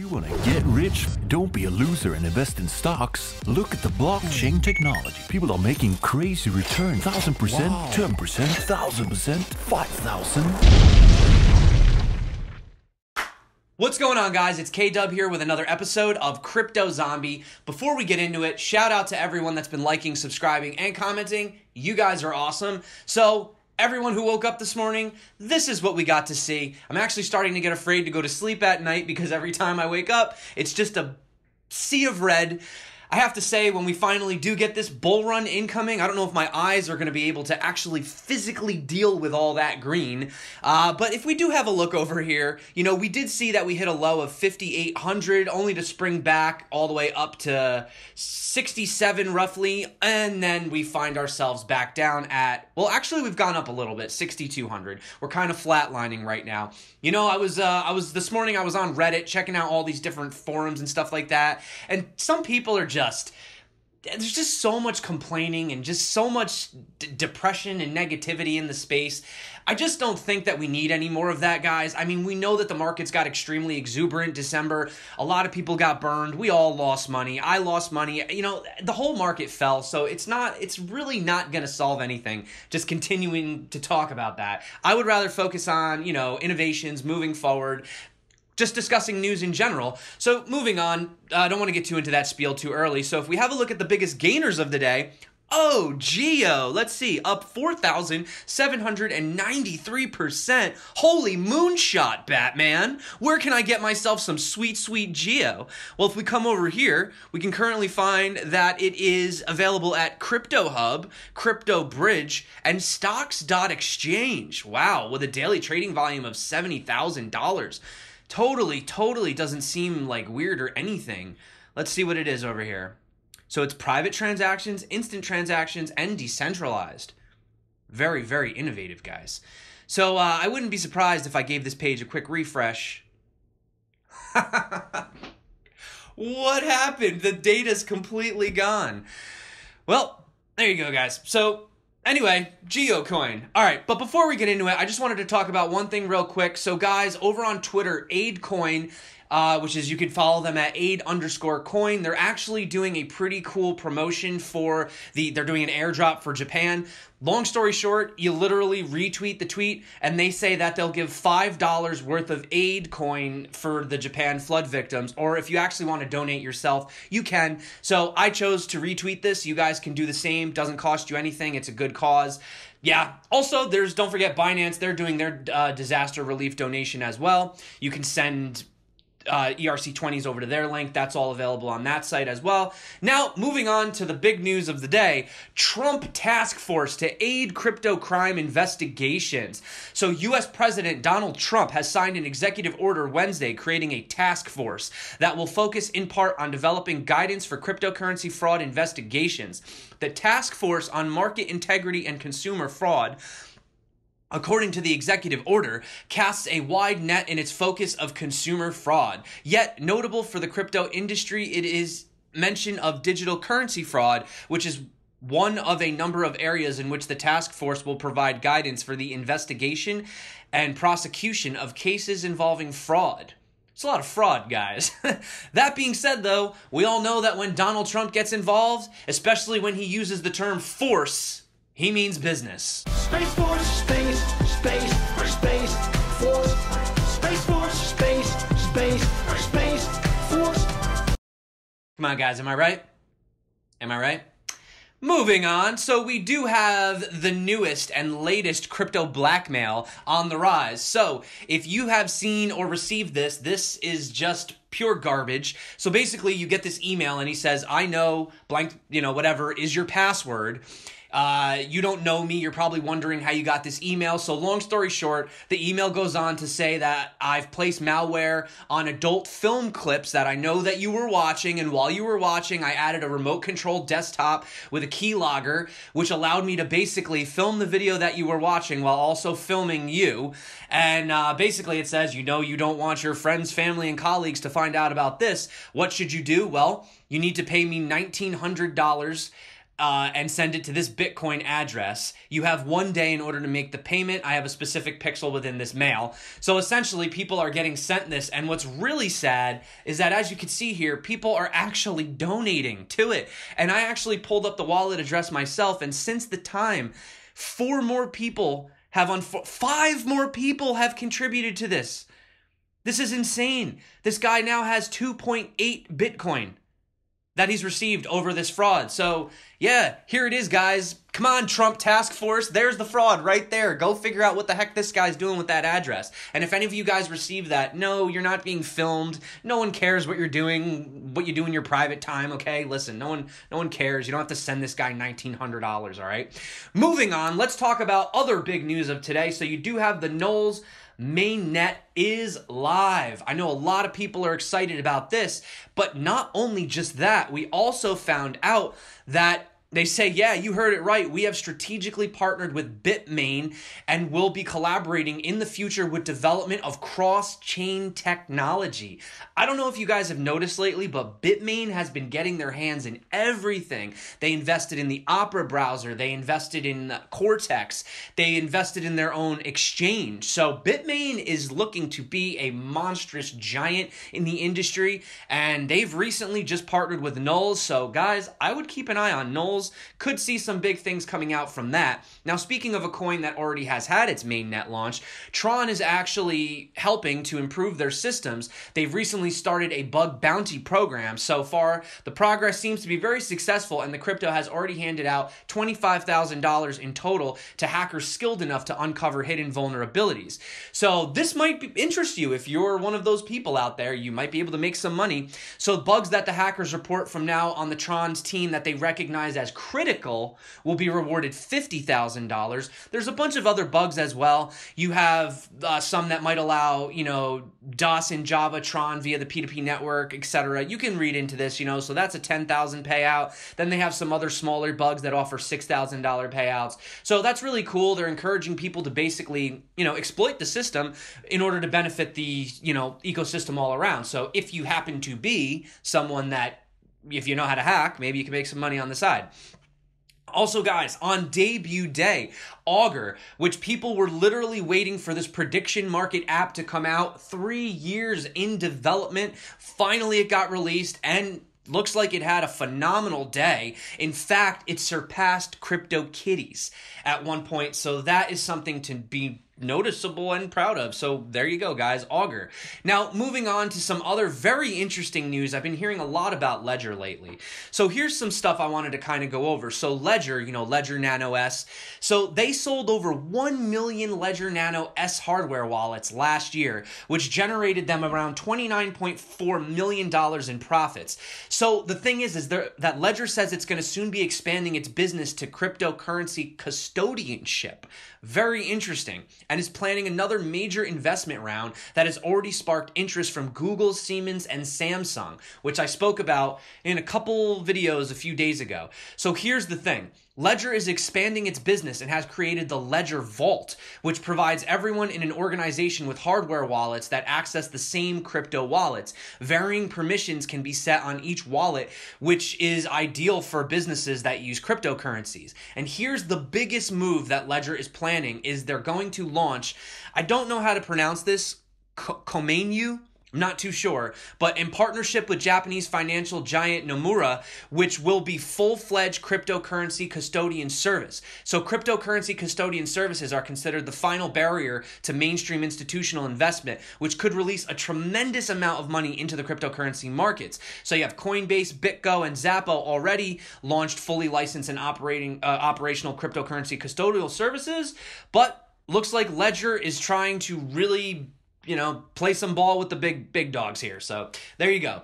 You want to get rich? Don't be a loser and invest in stocks. Look at the blockchain technology. People are making crazy returns. 1000%, 10%, 1000%, 5000. What's going on, guys? It's K-Dub here with another episode of Crypto Zombie. Before we get into it, shout out to everyone that's been liking, subscribing, and commenting. You guys are awesome. So, everyone who woke up this morning, this is what we got to see. I'm actually starting to get afraid to go to sleep at night because every time I wake up, it's just a sea of red. I have to say, when we finally do get this bull run incoming, I don't know if my eyes are going to be able to actually physically deal with all that green. But if we do have a look over here, you know, we did see that we hit a low of 5,800, only to spring back all the way up to 67 roughly, and then we find ourselves back down at, well, actually we've gone up a little bit, 6,200. We're kind of flatlining right now. You know, I was this morning, I was on Reddit checking out all these different forums and stuff like that, and some people are there's just so much complaining and just so much depression and negativity in the space. I just don't think that we need any more of that, guys. I mean, we know that the markets got extremely exuberant December. A lot of people got burned. We all lost money. I lost money. You know, the whole market fell, so it's really not going to solve anything just continuing to talk about that. I would rather focus on, you know, innovations moving forward, just discussing news in general. So moving on, I don't want to get too into that spiel too early. So if we have a look at the biggest gainers of the day, Geo, let's see, up 4,793%. Holy moonshot, Batman. Where can I get myself some sweet, sweet Geo? Well, if we come over here, we can currently find that it is available at Crypto Hub, Crypto Bridge, and Stocks.exchange. Wow, with a daily trading volume of $70,000. Totally doesn't seem like weird or anything. Let's see what it is over here. So it's private transactions, instant transactions, and decentralized. Very, very innovative, guys. So I wouldn't be surprised if I gave this page a quick refresh. What happened? The data's completely gone. Well, there you go, guys. So anyway, GeoCoin. All right, but before we get into it, I just wanted to talk about one thing real quick. So guys, over on Twitter, AidCoin, which is, you can follow them at aid_coin. They're actually doing a pretty cool promotion for they're doing an airdrop for Japan. Long story short, you literally retweet the tweet, and they say that they'll give $5 worth of AidCoin for the Japan flood victims, or if you actually want to donate yourself, you can. So I chose to retweet this. You guys can do the same. Doesn't cost you anything. It's a good cause. Yeah. Also, don't forget Binance. They're doing their disaster relief donation as well. You can send ERC20s over to their link. That's all available on that site as well. Now, moving on to the big news of the day, Trump task force to aid crypto crime investigations. So U.S. President Donald Trump has signed an executive order Wednesday creating a task force that will focus in part on developing guidance for cryptocurrency fraud investigations. The Task Force on Market Integrity and Consumer Fraud, according to the executive order, casts a wide net in its focus of consumer fraud. Yet, notable for the crypto industry, it is mention of digital currency fraud, which is one of a number of areas in which the task force will provide guidance for the investigation and prosecution of cases involving fraud. It's a lot of fraud, guys. That being said, though, we all know that when Donald Trump gets involved, especially when he uses the term force, he means business. Space Force, space, space, space, force, space force, space, space, space, force. Come on, guys, am I right? Am I right? Moving on, so we do have the newest and latest crypto blackmail on the rise. So if you have seen or received this is just pure garbage. So basically you get this email and he says, I know blank, whatever is your password. You don't know me. You're probably wondering how you got this email. So long story short, the email goes on to say that I've placed malware on adult film clips that I know that you were watching. And while you were watching, I added a remote controlled desktop with a keylogger, which allowed me to basically film the video that you were watching while also filming you. And basically it says, you don't want your friends, family, and colleagues to find out about this. What should you do? Well, you need to pay me $1,900 and send it to this Bitcoin address. You have 1 day in order to make the payment. I have a specific pixel within this mail. So essentially, people are getting sent this, and what's really sad is that, as you can see here, people are actually donating to it. And I actually pulled up the wallet address myself, and since the time, 5 more people have contributed to this. This is insane. This guy now has 2.8 Bitcoin that he's received over this fraud. So, yeah, here it is, guys. Come on, Trump task force. There's the fraud right there. Go figure out what the heck this guy's doing with that address. And if any of you guys receive that, no, you're not being filmed. No one cares what you're doing, what you do in your private time, okay? Listen, no one cares. You don't have to send this guy $1,900, all right? Moving on, let's talk about other big news of today. So you do have the NULS Mainnet is live. I know a lot of people are excited about this, but not only just that, we also found out that they say, yeah, you heard it right. We have strategically partnered with Bitmain and will be collaborating in the future with development of cross-chain technology. I don't know if you guys have noticed lately, but Bitmain has been getting their hands in everything. They invested in the Opera browser. They invested in Cortex. They invested in their own exchange. So Bitmain is looking to be a monstrous giant in the industry, and they've recently just partnered with NULS. So guys, I would keep an eye on NULS. Could see some big things coming out from that. Now, speaking of a coin that already has had its mainnet launch, Tron is actually helping to improve their systems. They've recently started a bug bounty program. So far, the progress seems to be very successful, and the crypto has already handed out $25,000 in total to hackers skilled enough to uncover hidden vulnerabilities. So this might interest you. If you're one of those people out there, you might be able to make some money. So bugs that the hackers report from now on the Tron's team that they recognize as critical will be rewarded $50,000. There's a bunch of other bugs as well. You have some that might allow, DOS in Java, Tron via the P2P network, etc. You can read into this, so that's a $10,000 payout. Then they have some other smaller bugs that offer $6,000 payouts. So that's really cool. They're encouraging people to basically, exploit the system in order to benefit the, ecosystem all around. So if you happen to be someone that, if you know how to hack, maybe you can make some money on the side. Also, guys, on debut day, Auger, which people were literally waiting for this prediction market app to come out, 3 years in development, finally it got released, and looks like it had a phenomenal day. In fact, it surpassed CryptoKitties at one point, so that is something to be noticeable and proud of. So there you go, guys, Auger. Now, moving on to some other very interesting news. I've been hearing a lot about Ledger lately. So here's some stuff I wanted to kind of go over. So Ledger, Ledger Nano S. So they sold over 1 million Ledger Nano S hardware wallets last year, which generated them around $29.4 million in profits. So the thing is that Ledger says it's going to soon be expanding its business to cryptocurrency custodianship. Very interesting. And is planning another major investment round that has already sparked interest from Google, Siemens, and Samsung, which I spoke about in a couple videos a few days ago. So here's the thing. Ledger is expanding its business and has created the Ledger Vault, which provides everyone in an organization with hardware wallets that access the same crypto wallets. Varying permissions can be set on each wallet, which is ideal for businesses that use cryptocurrencies. And here's the biggest move that Ledger is planning is they're going to launch, I don't know how to pronounce this, Komeinu? I'm not too sure, but in partnership with Japanese financial giant Nomura, which will be full-fledged cryptocurrency custodian service. So cryptocurrency custodian services are considered the final barrier to mainstream institutional investment, which could release a tremendous amount of money into the cryptocurrency markets. So you have Coinbase, BitGo, and Zappo already launched fully licensed and operational cryptocurrency custodial services, but looks like Ledger is trying to really play some ball with the big dogs here. So there you go.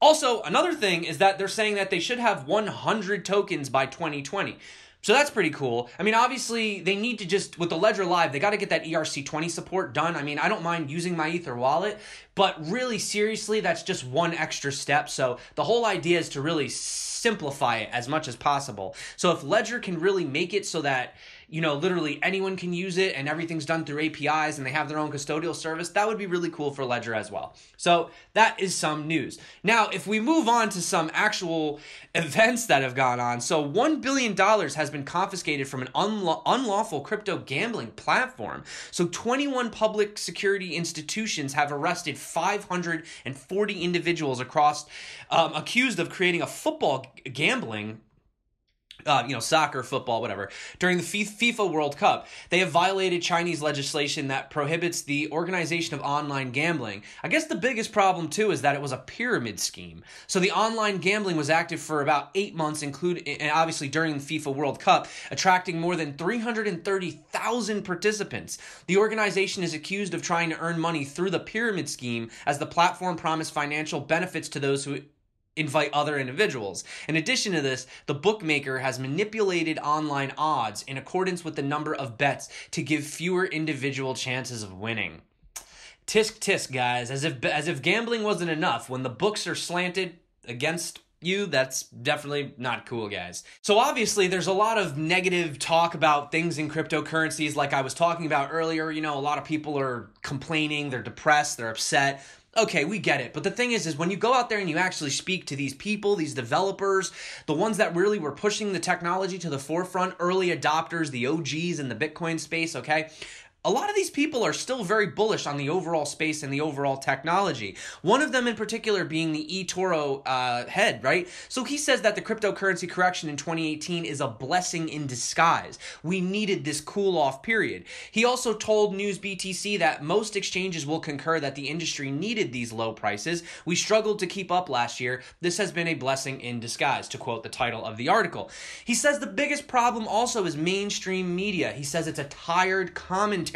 Also, another thing is that they're saying that they should have 100 tokens by 2020. So that's pretty cool. I mean, obviously, they need to just, with the Ledger Live, they got to get that ERC20 support done. I mean, I don't mind using my Ether wallet, But really, seriously, that's just one extra step. So the whole idea is to really simplify it as much as possible. So if Ledger can really make it so that, you know, literally anyone can use it and everything's done through APIs and they have their own custodial service, that would be really cool for Ledger as well. So that is some news. Now, if we move on to some actual events that have gone on. So $1 billion has been confiscated from an unlawful crypto gambling platform. So 21 public security institutions have arrested 540 individuals across, accused of creating a football gambling, soccer, football, whatever, during the FIFA World Cup. They have violated Chinese legislation that prohibits the organization of online gambling. I guess the biggest problem, too, is that it was a pyramid scheme. So the online gambling was active for about 8 months, and obviously during the FIFA World Cup, attracting more than 330,000 participants. The organization is accused of trying to earn money through the pyramid scheme, as the platform promised financial benefits to those who invite other individuals. In addition to this, the bookmaker has manipulated online odds in accordance with the number of bets to give fewer individual chances of winning. Tisk tisk, guys, as if gambling wasn't enough. When the books are slanted against you, that's definitely not cool, guys. So obviously there's a lot of negative talk about things in cryptocurrencies, like I was talking about earlier. You know, a lot of people are complaining, they're depressed, they're upset. Okay, we get it. But the thing is when you go out there and you actually speak to these people, these developers, the ones that really were pushing the technology to the forefront, early adopters, the OGs in the Bitcoin space, okay? A lot of these people are still very bullish on the overall space and the overall technology. One of them in particular being the eToro head, right? So he says that the cryptocurrency correction in 2018 is a blessing in disguise. We needed this cool-off period. He also told News BTC that most exchanges will concur that the industry needed these low prices. We struggled to keep up last year. This has been a blessing in disguise, to quote the title of the article. He says the biggest problem also is mainstream media. He says it's a tired commentary.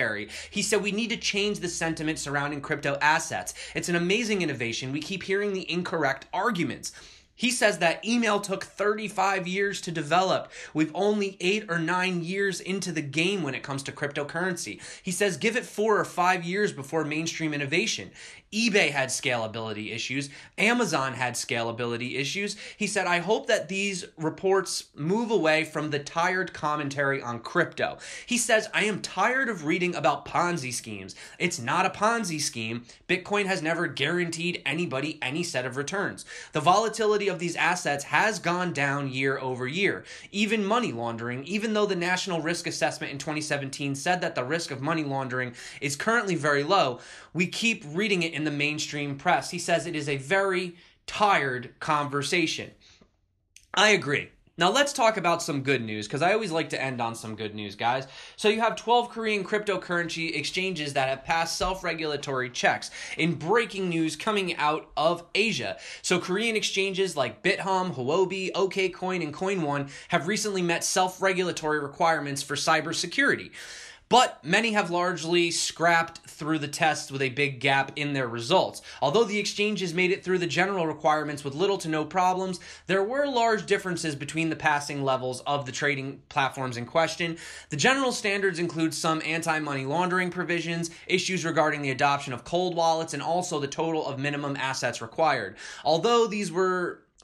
He said we need to change the sentiment surrounding crypto assets. It's an amazing innovation. We keep hearing the incorrect arguments. He says that email took 35 years to develop. We've only 8 or 9 years into the game when it comes to cryptocurrency. He says give it 4 or 5 years before mainstream innovation. eBay had scalability issues. Amazon had scalability issues. He said, I hope that these reports move away from the tired commentary on crypto. He says, I am tired of reading about Ponzi schemes. It's not a Ponzi scheme. Bitcoin has never guaranteed anybody any set of returns. The volatility of these assets has gone down year over year. Even money laundering, even though the National Risk Assessment in 2017 said that the risk of money laundering is currently very low, we keep reading it in the mainstream press. He says it is a very tired conversation. I agree. Now let's talk about some good news, because I always like to end on some good news, guys. So you have 12 Korean cryptocurrency exchanges that have passed self-regulatory checks in breaking news coming out of Asia. So Korean exchanges like BitHum, Huobi, OKCoin, and CoinOne have recently met self-regulatory requirements for cybersecurity. But many have largely scrapped through the tests with a big gap in their results. Although the exchanges made it through the general requirements with little to no problems, there were large differences between the passing levels of the trading platforms in question. The general standards include some anti-money laundering provisions, issues regarding the adoption of cold wallets, and also the total of minimum assets required. Although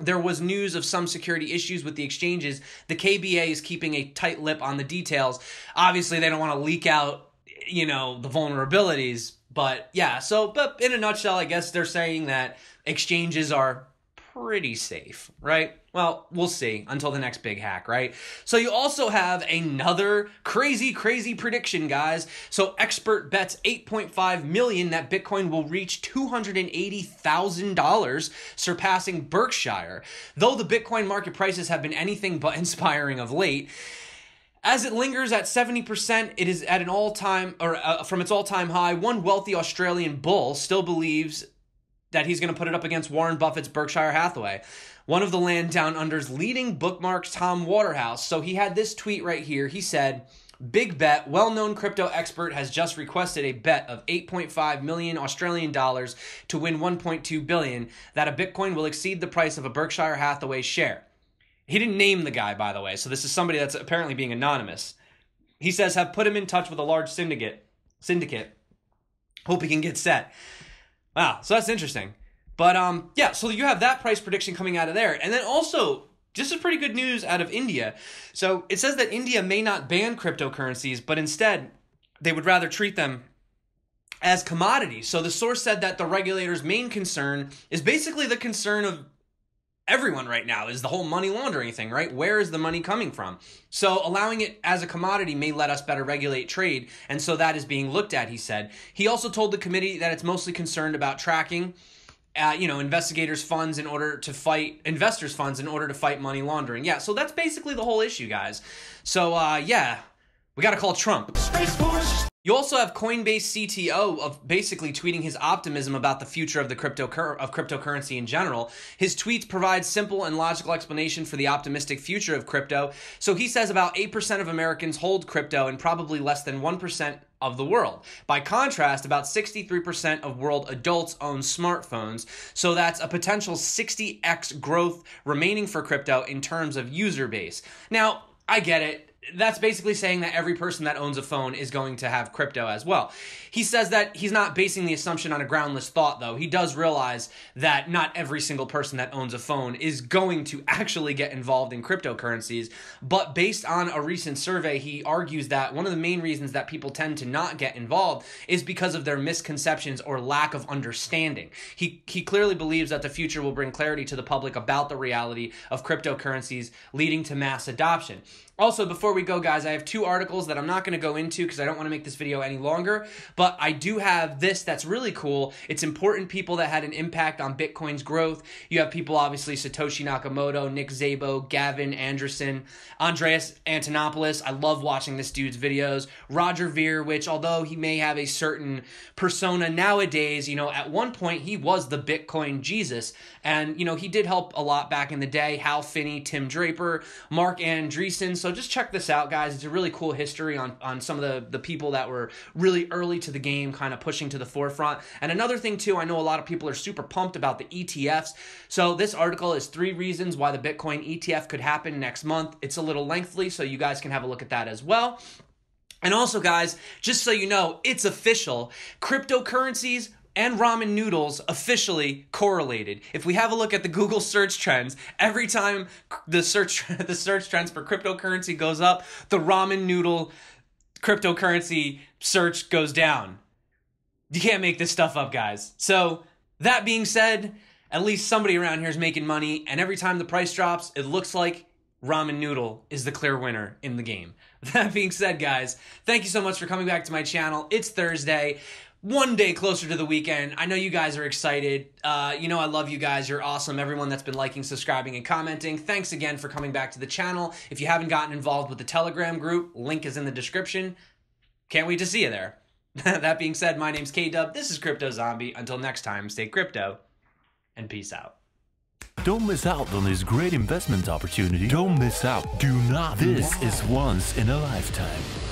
there was news of some security issues with the exchanges, the KBA is keeping a tight lip on the details. Obviously, they don't want to leak out, the vulnerabilities. But yeah, but in a nutshell, I guess they're saying that exchanges are pretty safe, right? Well, we'll see until the next big hack, right? So you also have another crazy prediction, guys. So expert bets 8.5 million that Bitcoin will reach $280,000, surpassing Berkshire. Though the Bitcoin market prices have been anything but inspiring of late, as it lingers at 70%, it is at an all-time, from its all-time high. One wealthy Australian bull still believes that he's going to put it up against Warren Buffett's Berkshire Hathaway, one of the land down under's leading bookmarks, Tom Waterhouse. So he had this tweet right here. He said, big bet, well-known crypto expert has just requested a bet of 8.5 million Australian dollars to win 1.2 billion that a Bitcoin will exceed the price of a Berkshire Hathaway share. He didn't name the guy, by the way, so this is somebody that's apparently being anonymous. He says, have put him in touch with a large syndicate. Hope he can get set. Wow, so that's interesting. But yeah, so you have that price prediction coming out of there. And then also, this is pretty good news out of India. So it says that India may not ban cryptocurrencies, but instead they would rather treat them as commodities. So the source said that the regulator's main concern is basically the concern of everyone right now, is the whole money laundering thing, right? Where is the money coming from? So allowing it as a commodity may let us better regulate trade, and so that is being looked at, he said. He also told the committee that it's mostly concerned about tracking investors' funds in order to fight money laundering. Yeah, so that's basically the whole issue, guys. So yeah, we got to call Trump. Space Force. You also have Coinbase CTO of basically tweeting his optimism about the future of the cryptocurrency in general. His tweets provide simple and logical explanation for the optimistic future of crypto. So he says about 8% of Americans hold crypto and probably less than 1% of the world. By contrast, about 63% of world adults own smartphones. So that's a potential 60x growth remaining for crypto in terms of user base. Now, I get it. That's basically saying that every person that owns a phone is going to have crypto as well. He says that he's not basing the assumption on a groundless thought, though. He does realize that not every single person that owns a phone is going to actually get involved in cryptocurrencies. But based on a recent survey, he argues that one of the main reasons that people tend to not get involved is because of their misconceptions or lack of understanding. He clearly believes that the future will bring clarity to the public about the reality of cryptocurrencies, leading to mass adoption. Also, before we go, guys, I have two articles that I'm not going to go into because I don't want to make this video any longer, but I do have this that's really cool. It's important people that had an impact on Bitcoin's growth. You have people, obviously, Satoshi Nakamoto, Nick Szabo, Gavin Anderson, Andreas Antonopoulos. I love watching this dude's videos. Roger Ver, which although he may have a certain persona nowadays, at one point he was the Bitcoin Jesus, and, he did help a lot back in the day. Hal Finney, Tim Draper, Mark Andreessen. So just check this out, guys. It's a really cool history on some of the people that were really early to the game, kind of pushing to the forefront. And another thing, too, I know a lot of people are super pumped about the ETFs. So this article is 3 reasons why the Bitcoin ETF could happen next month. It's a little lengthy, so you guys can have a look at that as well. And also, guys, just so you know, it's official. Cryptocurrencies and ramen noodles officially correlated. If we have a look at the Google search trends, every time the search trends for cryptocurrency goes up, the ramen noodle cryptocurrency search goes down. You can't make this stuff up, guys. So that being said, at least somebody around here is making money, and every time the price drops, it looks like ramen noodle is the clear winner in the game. That being said, guys, thank you so much for coming back to my channel. It's Thursday. One day closer to the weekend. I know you guys are excited. I love you guys. You're awesome. Everyone that's been liking, subscribing, and commenting. Thanks again for coming back to the channel. If you haven't gotten involved with the Telegram group, link is in the description. Can't wait to see you there. That being said, my name's K-Dub. This is Crypto Zombie. Until next time, stay crypto, and peace out. Don't miss out on this great investment opportunity. Don't miss out. Do not. This is once in a lifetime.